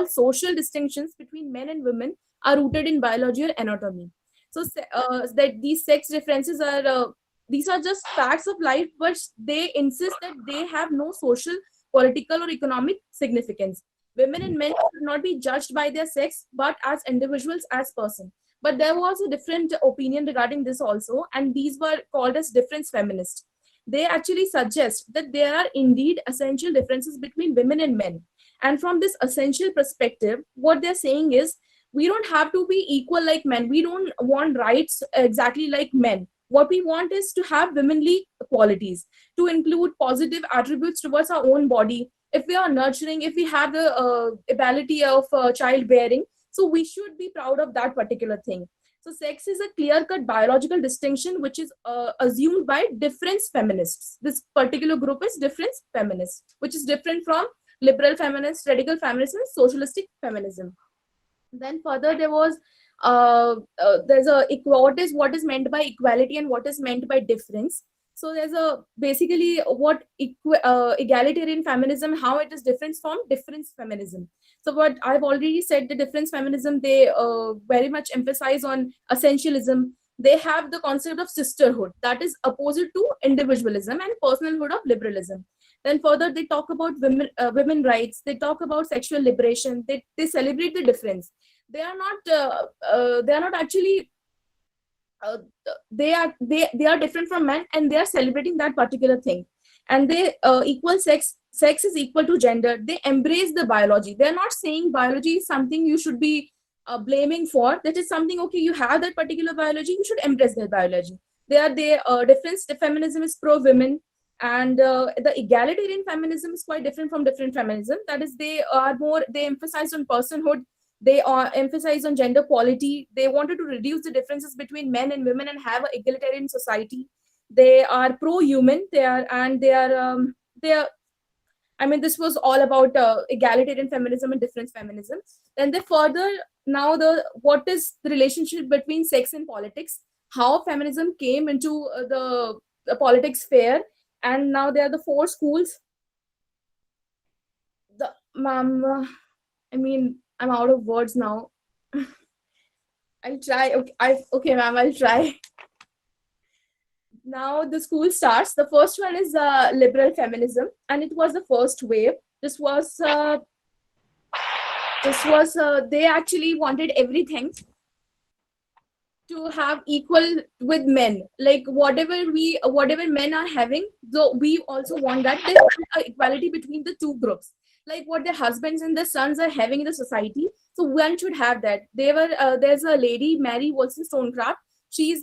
social distinctions between men and women are rooted in biology or anatomy. So that these sex differences are these are just facts of life, but they insist that they have no social, political, or economic significance. Women and men should not be judged by their sex, but as individuals, as persons. But there was a different opinion regarding this also, and these were called as difference feminists. They actually suggest that there are indeed essential differences between women and men. And from this essential perspective, what they're saying is, we don't have to be equal like men. We don't want rights exactly like men. What we want is to have womanly qualities, to include positive attributes towards our own body. If we are nurturing, if we have the ability of childbearing, so we should be proud of that particular thing. So sex is a clear-cut biological distinction which is assumed by difference feminists. This particular group is difference feminists, which is different from liberal feminists, radical feminists, and socialistic feminism. Then further, there was what is meant by equality and what is meant by difference. So there's basically what egalitarian feminism, how it is different from difference feminism. So what I've already said, the difference feminism, they very much emphasize on essentialism. They have the concept of sisterhood, that is opposite to individualism and personalhood of liberalism. Then further, they talk about women rights. They talk about sexual liberation. They celebrate the difference. They are not actually they are different from men, and they are celebrating that particular thing. And they equal sex is equal to gender. They embrace the biology. They're not saying biology is something you should be blaming for. That is something, okay, you have that particular biology, you should embrace that biology. Difference. The feminism is pro women, and the egalitarian feminism is quite different from different feminism. That is, they emphasize on personhood. They emphasize on gender equality. They wanted to reduce the differences between men and women and have an egalitarian society. They are pro-human. I mean, this was all about egalitarian feminism and difference feminism. Then they further, now what is the relationship between sex and politics? How feminism came into the politics sphere, and now there are the 4 schools. I'm out of words now. I'll try. Okay, ma'am, I'll try. Now the school starts. The first one is liberal feminism, and it was the first wave. This was they actually wanted everything to have equal with men, like whatever men are having, so we also want that. There's equality between the two groups, like what their husbands and their sons are having in the society, so one should have that. There's a lady, Mary Wollstonecraft. She is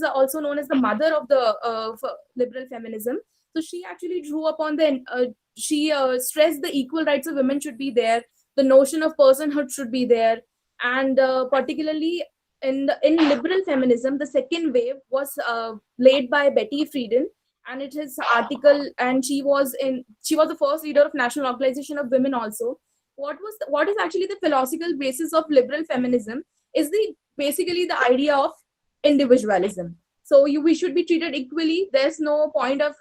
also known as the mother of the liberal feminism. So she actually drew upon the she stressed the equal rights of women should be there, the notion of personhood should be there. And particularly in liberal feminism, the second wave was laid by Betty Friedan, and it is article, and she was the first leader of National Organization of Women also. What is actually the philosophical basis of liberal feminism is basically the idea of individualism. So we should be treated equally. There's no point of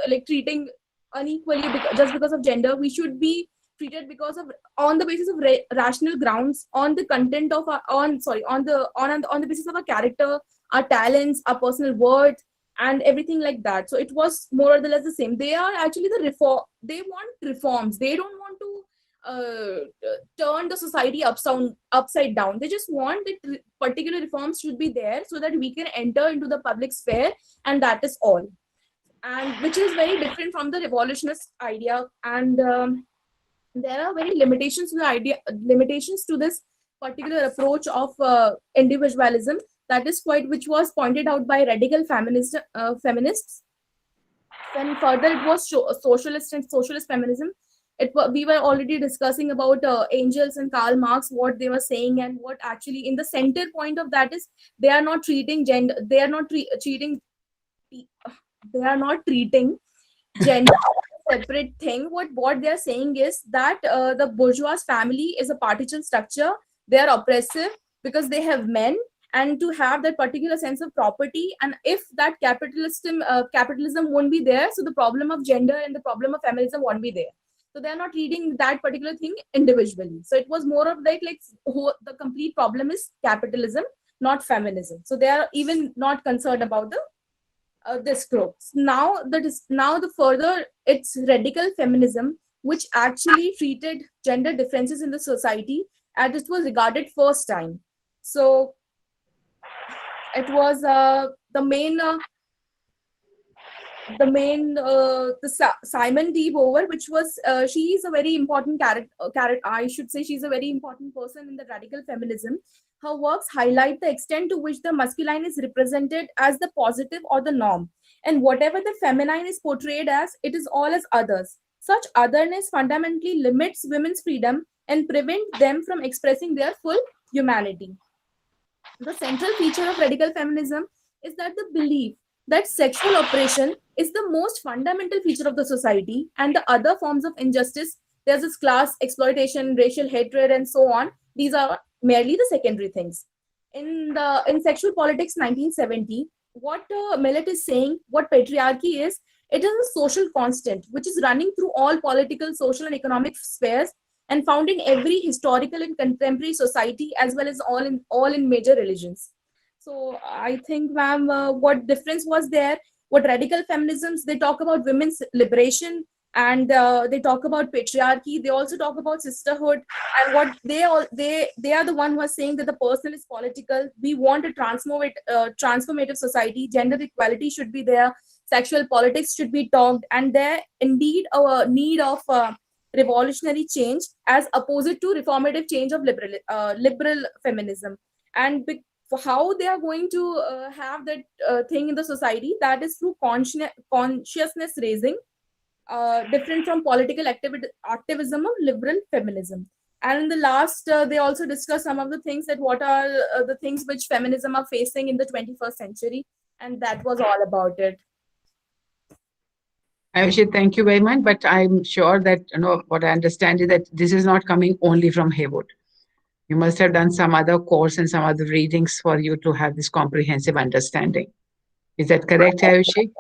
like treating unequally just because of gender. We should be treated on the basis of rational grounds, on the content of our on the basis of our character, our talents, our personal worth, and everything like that. So it was more or less the same. They are actually they want reforms. They don't want to turn the society upside down. They just want that particular reforms should be there so that we can enter into the public sphere, and that is all. And which is very different from the revolutionist idea. And there are very limitations to this particular approach of individualism, which was pointed out by radical feminists. Then further, it was socialist feminism. We were already discussing about Engels and Karl Marx, what they were saying, and what actually in the center point of that is they are not treating gender. They are not treating gender separate thing. What they are saying is that the bourgeois family is a partition structure. They are oppressive because they have men, and to have that particular sense of property. And if that capitalism won't be there, so the problem of gender and the problem of feminism won't be there. So they are not reading that particular thing individually. So it was more of like the complete problem is capitalism, not feminism. So they are even not concerned about the this group. Now the further, it's radical feminism, which actually treated gender differences in the society as it was regarded first time. So it was Simon D. Beauvoir, which was she is a very important character. I should say she's a very important person in the radical feminism. Her works highlight the extent to which the masculine is represented as the positive or the norm, and whatever the feminine is portrayed as, it is all as others. Such otherness fundamentally limits women's freedom and prevents them from expressing their full humanity. The central feature of radical feminism is that the belief that sexual oppression is the most fundamental feature of the society, and the other forms of injustice, there's this class exploitation, racial hatred, and so on, these are merely the secondary things. In Sexual Politics 1970, what Millett is saying, what patriarchy is, it is a social constant which is running through all political, social, and economic spheres, and found in every historical and contemporary society, as well as all in major religions. So I think, ma'am, what difference was there? What radical feminisms, they talk about women's liberation, and they talk about patriarchy. They also talk about sisterhood, and what they are the one who are saying that the person is political. We want a transformative society. Gender equality should be there. Sexual politics should be talked, and there indeed a need of revolutionary change as opposite to reformative change of liberal feminism. And for how they are going to have that thing in the society, that is through consciousness raising, different from political activism of liberal feminism. And in the last, they also discuss some of the things that what are the things which feminism are facing in the 21st century, and that was all about it. Ayushi, thank you very much. But I'm sure that what I understand is that this is not coming only from Heywood. You must have done some other course and some other readings for you to have this comprehensive understanding. Is that correct, Ayushi?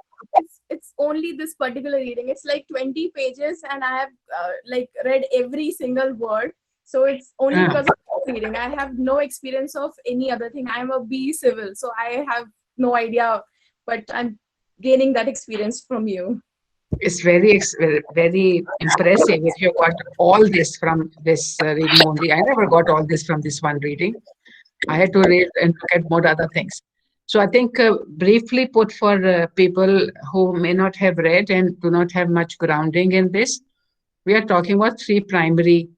It's only this particular reading. It's like 20 pages, and I have read every single word. So it's only because of reading. I have no experience of any other thing. I'm a B Civil, so I have no idea but I'm gaining that experience from you. It's very impressive if you got all this from this reading only. I never got all this from this one reading. I had to read and look at more other things. So I think briefly put for people who may not have read and do not have much grounding in this, we are talking about three primary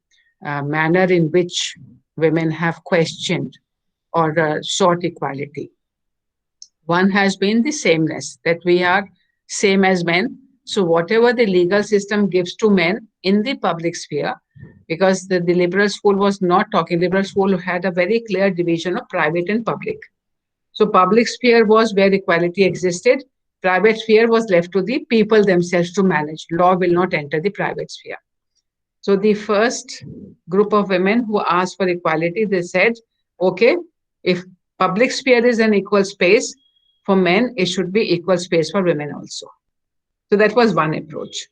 manner in which women have questioned or sought equality. One has been the sameness, that we are same as men. So whatever the legal system gives to men in the public sphere, because the liberal school was not talking, liberal school had a very clear division of private and public. So public sphere was where equality existed. Private sphere was left to the people themselves to manage. Law will not enter the private sphere. So the first group of women who asked for equality, they said, okay, if public sphere is an equal space for men, it should be equal space for women also. So that was one approach.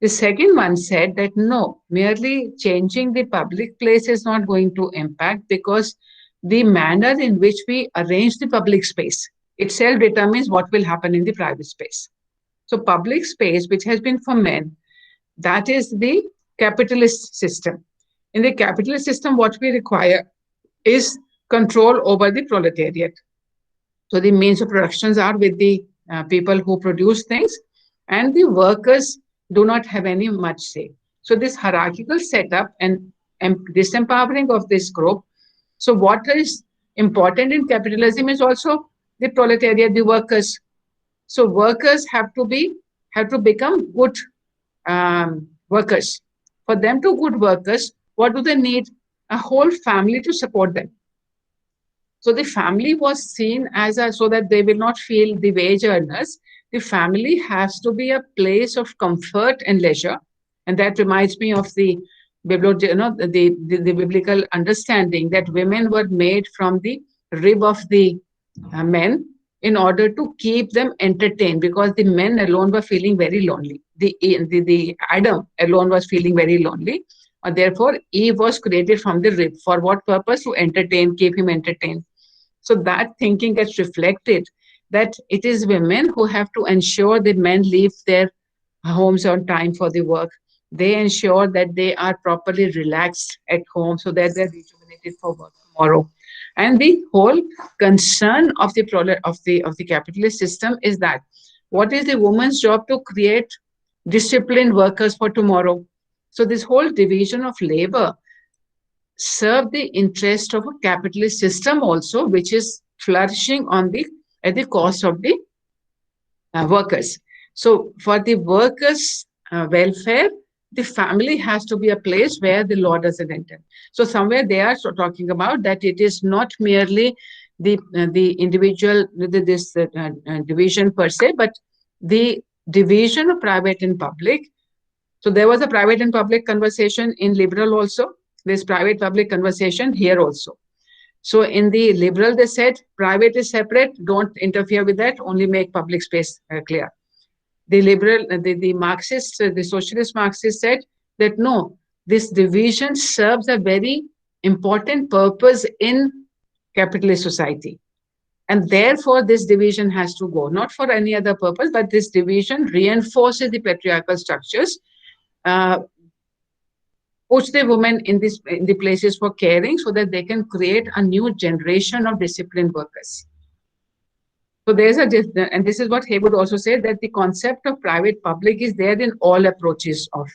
The second one said that no, merely changing the public place is not going to impact, because the manner in which we arrange the public space itself determines what will happen in the private space. So public space, which has been for men, that is the capitalist system. In the capitalist system, what we require is control over the proletariat. So the means of productions are with the people who produce things, and the workers do not have any much say. So this hierarchical setup and disempowering of this group. So what is important in capitalism is also the proletariat, the workers. So workers have to become good workers. For them to good workers, what do they need? A whole family to support them. So the family was seen as so that they will not feel the wage earners. The family has to be a place of comfort and leisure. And that reminds me of the biblical understanding that women were made from the rib of the men in order to keep them entertained, because the men alone were feeling very lonely. The Adam alone was feeling very lonely. Therefore, Eve was created from the rib. For what purpose? To entertain, keep him entertained. So that thinking gets reflected, that it is women who have to ensure that men leave their homes on time for the work. They ensure that they are properly relaxed at home so that they're rejuvenated for work tomorrow. And the whole concern of the capitalist system is that what is the woman's job? To create disciplined workers for tomorrow. So this whole division of labor serve the interest of a capitalist system also, which is flourishing at the cost of the workers. So for the workers' welfare, the family has to be a place where the law doesn't enter. So somewhere they are talking about that it is not merely the individual, this division per se, but the division of private and public. So there was a private and public conversation in liberal also. There's private public conversation here also. So in the liberal, they said private is separate, don't interfere with that, only make public space clear. The liberal, the Marxists, the socialist Marxists said that no, this division serves a very important purpose in capitalist society. And therefore, this division has to go, not for any other purpose, but this division reinforces the patriarchal structures, puts the women in the places for caring so that they can create a new generation of disciplined workers. So there's and this is what Haywood also said, that the concept of private public is there in all approaches of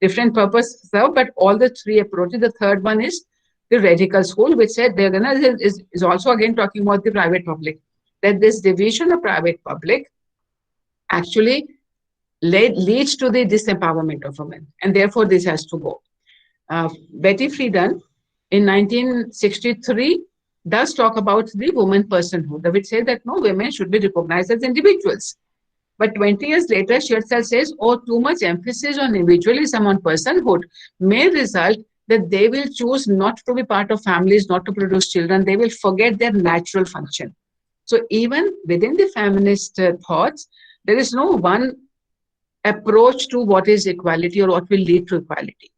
different purpose served, but all the three approaches. The third one is the radical school, which said is also again talking about the private public, that this division of private public actually leads to the disempowerment of women, and therefore this has to go. Betty Friedan in 1963 does talk about the woman personhood, which says that no, women should be recognized as individuals. But 20 years later, she herself says, oh, too much emphasis on individualism, on personhood, may result that they will choose not to be part of families, not to produce children. They will forget their natural function. So even within the feminist thoughts, there is no one approach to what is equality or what will lead to equality.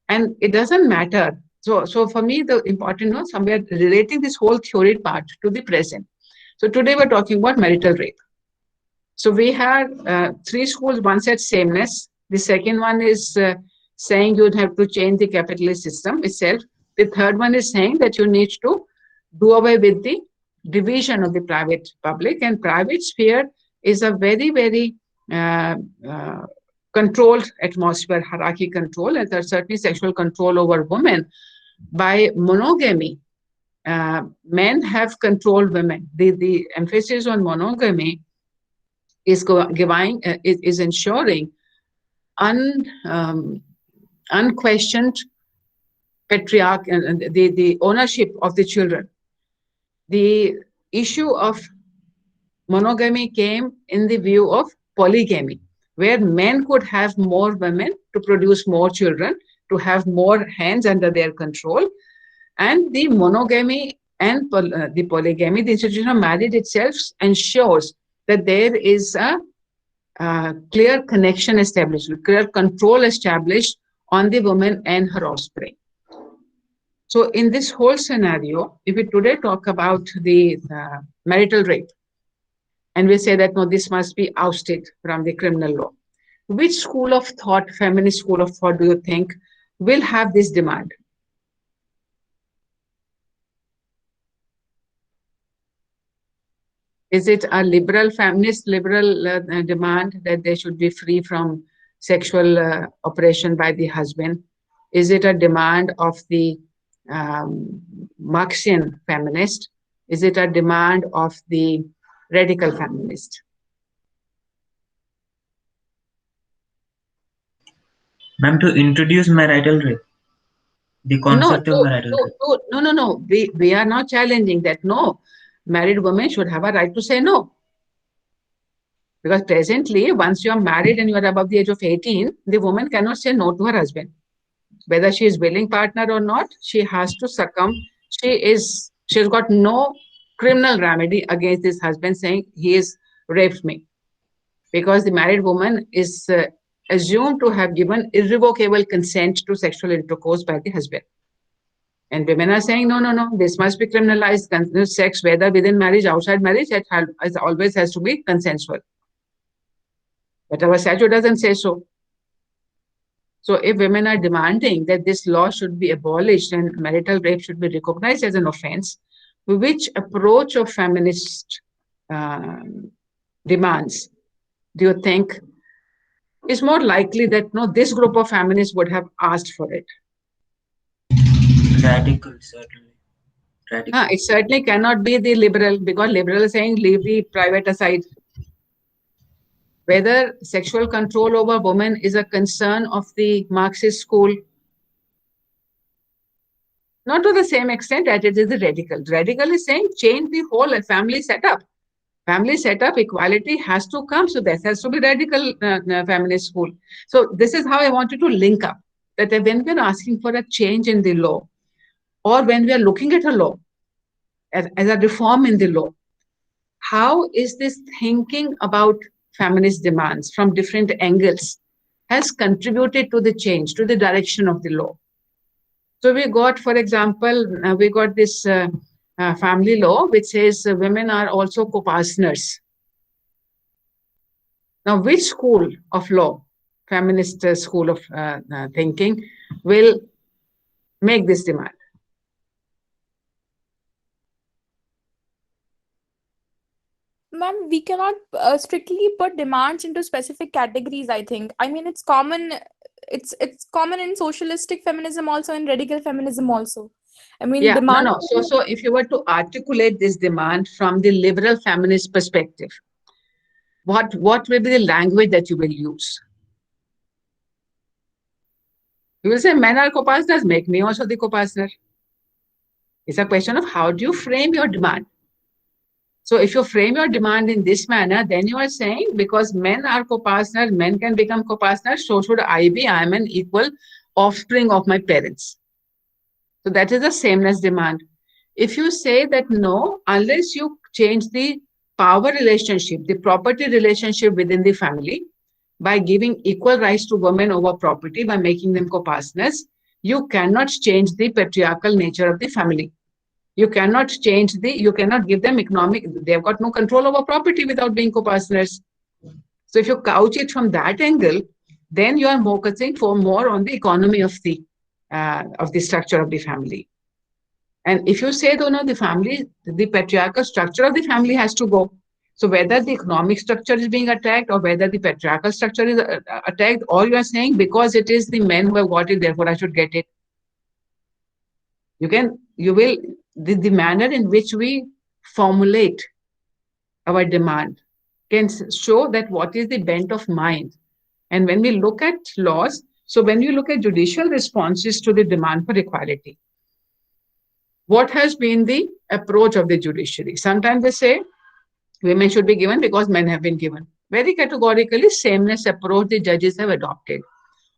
And it doesn't matter. So for me, the important, somewhere relating this whole theory part to the present. So today we're talking about marital rape. So we had 3 schools. One said sameness. The second one is saying you'd have to change the capitalist system itself. The third one is saying that you need to do away with the division of the private public, and private sphere is a very, very controlled atmosphere, hierarchy control, and there's certainly sexual control over women. By monogamy, men have controlled women. The emphasis on monogamy is ensuring unquestioned patriarch and the ownership of the children. The issue of monogamy came in the view of polygamy, where men could have more women to produce more children, to have more hands under their control. And the monogamy and the polygamy, the institution of marriage itself ensures that there is a clear connection established, clear control established on the woman and her offspring. So in this whole scenario, if we today talk about the marital rape, and we say that, no, this must be ousted from the criminal law, which school of thought, feminist school of thought, do you think will have this demand? Is it a liberal, feminist, liberal demand that they should be free from sexual oppression by the husband? Is it a demand of the Marxian feminist? Is it a demand of the radical feminist? Ma'am, to introduce marital rape, the concept of marital rape. No. We are not challenging that. No, married women should have a right to say no. Because presently, once you are married and you are above the age of 18, the woman cannot say no to her husband. Whether she is willing partner or not, she has to succumb. She's got no criminal remedy against this husband saying he has raped me. Because the married woman is assumed to have given irrevocable consent to sexual intercourse by the husband. And women are saying, no, this must be criminalized. Sex, whether within marriage, outside marriage, it always has to be consensual. But our statute doesn't say so. So if women are demanding that this law should be abolished and marital rape should be recognized as an offense, which approach of feminist demands do you think is more likely that, no, this group of feminists would have asked for it? Radical, certainly. Radical. It certainly cannot be the liberal, because liberal is saying leave the private aside. Whether sexual control over women is a concern of the Marxist school, not to the same extent that it is the radical. Radical is saying change the whole family setup. Family setup, equality has to come. So that has to be radical feminist school. So this is how I wanted to link up, that when we are asking for a change in the law, or when we are looking at a law as a reform in the law, how is this thinking about feminist demands from different angles has contributed to the change, to the direction of the law? So we got, for example, we got this family law which says women are also co-partners. Now, which school of law, feminist school of thinking, will make this demand? Ma'am, we cannot strictly put demands into specific categories, I think. I mean, it's common in socialistic feminism also, and radical feminism also. I mean, Yeah, demand. no. So if you were to articulate this demand from the liberal feminist perspective, what will be the language that you will use? You will say men are co-partners, make me also the co-partner. It's a question of how do you frame your demand. So if you frame your demand in this manner, then you are saying because men are co-partners, men can become co-partners, so should I be. I am an equal offspring of my parents. So that is the sameness demand. If you say that no, unless you change the power relationship, the property relationship within the family, by giving equal rights to women over property, by making them co-partners, you cannot change the patriarchal nature of the family. You cannot change you cannot give them economic, they've got no control over property without being co-partners. So if you couch it from that angle, then you are focusing more on the economy of the structure of the family. And if you say, though, no, the family, the patriarchal structure of the family has to go. So whether the economic structure is being attacked or whether the patriarchal structure is attacked, all you are saying, because it is the men who have got it, therefore I should get it. The manner in which we formulate our demand can show that what is the bent of mind. And when we look at laws, so when you look at judicial responses to the demand for equality, what has been the approach of the judiciary? Sometimes they say women should be given because men have been given. Very categorically, sameness approach the judges have adopted.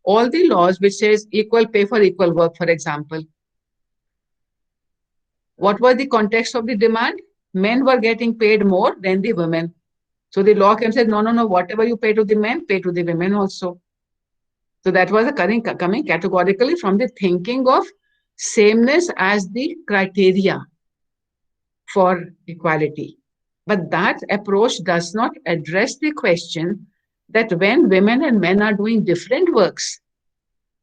All the laws which says equal pay for equal work, for example, what was the context of the demand? Men were getting paid more than the women. So the law can say, no, whatever you pay to the men, pay to the women also. So that was coming categorically from the thinking of sameness as the criteria for equality. But that approach does not address the question that when women and men are doing different works,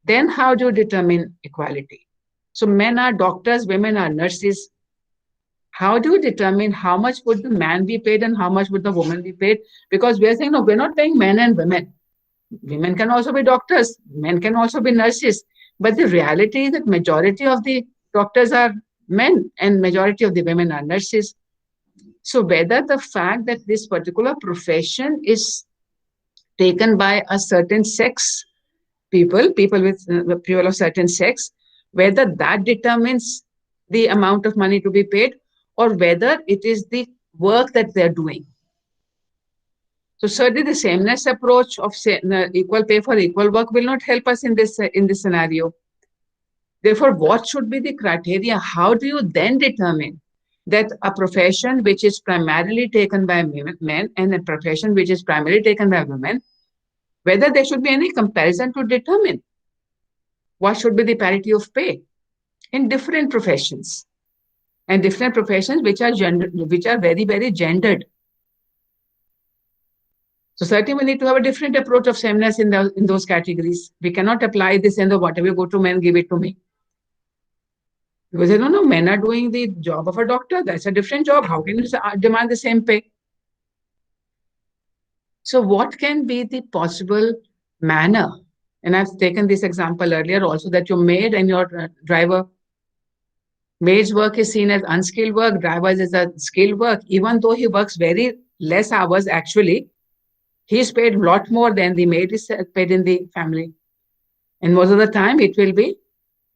then how do you determine equality? So men are doctors, women are nurses. How do you determine how much would the man be paid and how much would the woman be paid? Because we are saying, no, we're not paying men and women. Women can also be doctors, men can also be nurses. But the reality is that majority of the doctors are men and majority of the women are nurses. So whether the fact that this particular profession is taken by a certain sex people of certain sex, whether that determines the amount of money to be paid or whether it is the work that they're doing. So certainly the sameness approach of equal pay for equal work will not help us in this scenario. Therefore, what should be the criteria? How do you then determine that a profession which is primarily taken by men and a profession which is primarily taken by women, whether there should be any comparison to determine what should be the parity of pay in different professions and different professions which are very, very gendered. So certainly we need to have a different approach of sameness in those categories. We cannot apply this in the whatever you go to men, give it to me. Because no, men are doing the job of a doctor. That's a different job. How can you demand the same pay? So what can be the possible manner? And I've taken this example earlier also that your maid and your driver, maid's work is seen as unskilled work, driver's is a skilled work. Even though he works very less hours actually, he's paid a lot more than the maid is paid in the family. And most of the time it will be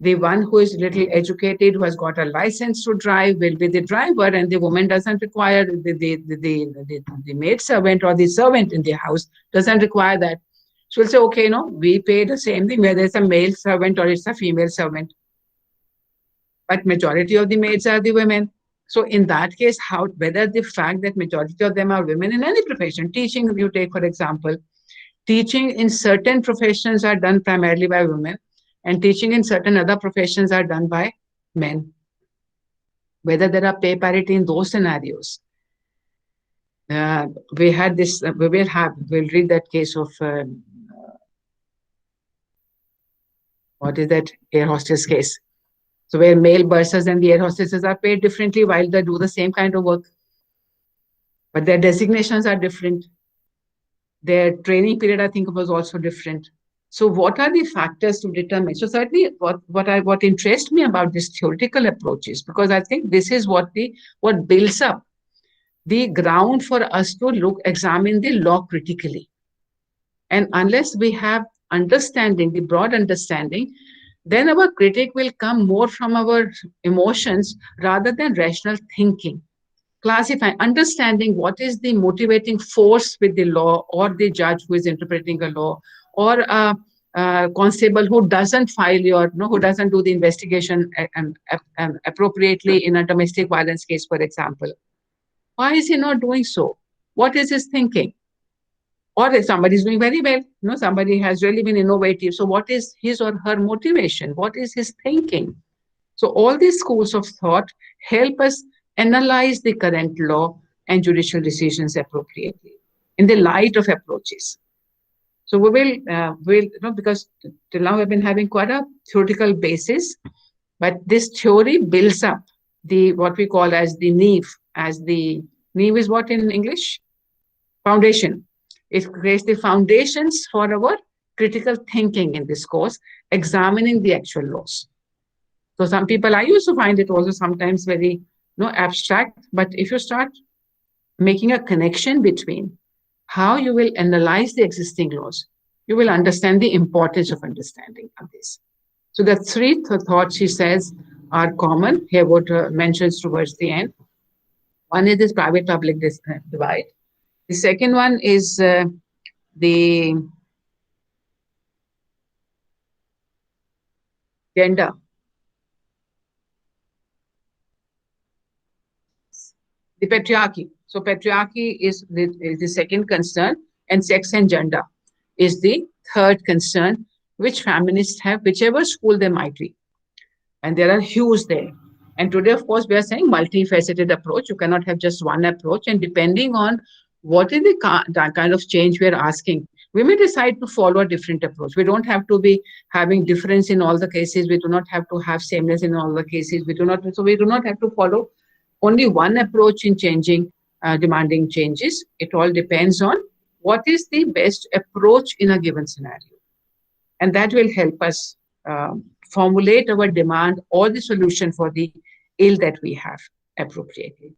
the one who is little educated, who has got a license to drive, will be the driver, and the woman doesn't require the maid servant or the servant in the house doesn't require that. So we'll say, okay, we pay the same thing whether it's a male servant or it's a female servant. But majority of the maids are the women. So in that case, whether the fact that majority of them are women in any profession, teaching, you take for example, teaching in certain professions are done primarily by women, and teaching in certain other professions are done by men. Whether there are pay parity in those scenarios. We had this, we'll read that case of, what is that, air hostess case. So where male bursars and the air hostesses are paid differently while they do the same kind of work. But their designations are different. Their training period, I think, was also different. So what are the factors to determine? So certainly what interests me about this theoretical approach is because I think this is what builds up the ground for us to examine the law critically. And unless we have understanding, the broad understanding, then our critique will come more from our emotions rather than rational thinking. Classifying, understanding what is the motivating force with the law or the judge who is interpreting a law or a constable who doesn't who doesn't do the investigation appropriately in a domestic violence case, for example. Why is he not doing so? What is his thinking? Or if somebody is doing very well, somebody has really been innovative. So what is his or her motivation? What is his thinking? So all these schools of thought help us analyze the current law and judicial decisions appropriately. in the light of approaches. So we will, because till now we've been having quite a theoretical basis, but this theory builds up what we call as the neve. As the neve is what in English? Foundation. It creates the foundations for our critical thinking in this course, examining the actual laws. So some people, I used to find it also sometimes very abstract, but if you start making a connection between how you will analyze the existing laws, you will understand the importance of understanding of this. So the three thoughts, she says, are common. Here what mentions towards the end. One is this private-public divide. The second one is the gender. The patriarchy. So patriarchy is the second concern, and sex and gender is the third concern, which feminists have, whichever school they might be. And there are hues there. And today, of course, we are saying multifaceted approach. You cannot have just one approach. And depending on what is the kind of change we are asking, we may decide to follow a different approach. We don't have to be having difference in all the cases. We do not have to have sameness in all the cases. We do not have to follow only one approach in changing, demanding changes. It all depends on what is the best approach in a given scenario. And that will help us formulate our demand or the solution for the ill that we have appropriately.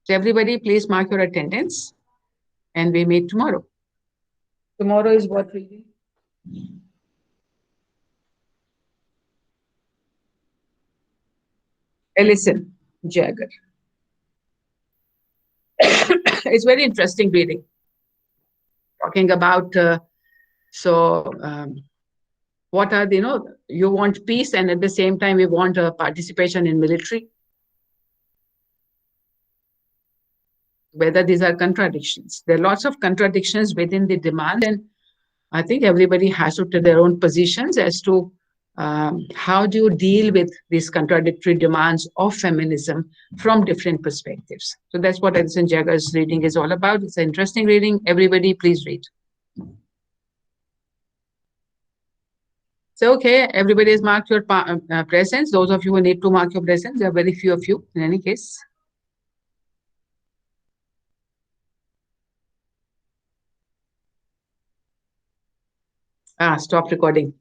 So everybody, please mark your attendance, and we meet tomorrow. Tomorrow is what will be? Ellison Jagger. It's very interesting reading. Talking about, what are the, you want peace, and at the same time, we want participation in military. Whether these are contradictions. There are lots of contradictions within the demand, and I think everybody has to take their own positions as to how do you deal with these contradictory demands of feminism from different perspectives. So that's what Ellison Jagger's reading is all about. It's an interesting reading. Everybody, please read. So, okay, everybody has marked your presence. Those of you who need to mark your presence, there are very few of you in any case. Stop recording.